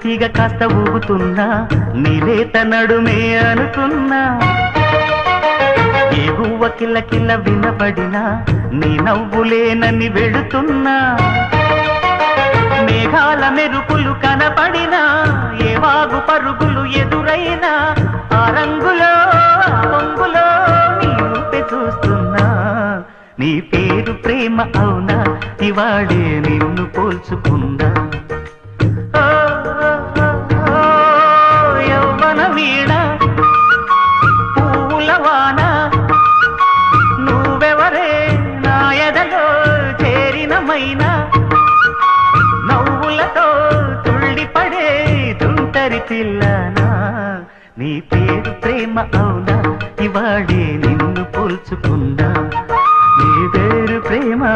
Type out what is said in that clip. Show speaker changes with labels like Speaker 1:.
Speaker 1: తీగ కాస్త ఊగుతున్నా నీలేత నడుమే అనుకున్నా ఏ గువ్వ కిల్ల కిల్ల వినబడినా నీ నవ్వులేనని వెళుతున్నా మేఘాల మెరుపులు కనపడినా ఏ వాగు పరుగులు ఎదురైనా ఆ రంగులో పొంగులో నీ రూపే చూస్తున్నా నీ పేరు ప్రేమ అవునా ఇవాళే నిన్ను పోల్చుకుందా యవ్వన వీణ పూల వాన నువ్వెవరే నా ఎదలో చేరినమైనా నవ్వులతో తుళ్ళిపడే తుంటరి పిల్లనా నీ పేరు ప్రేమ అవునా ఇవాళే నిన్ను పోల్చుకుందా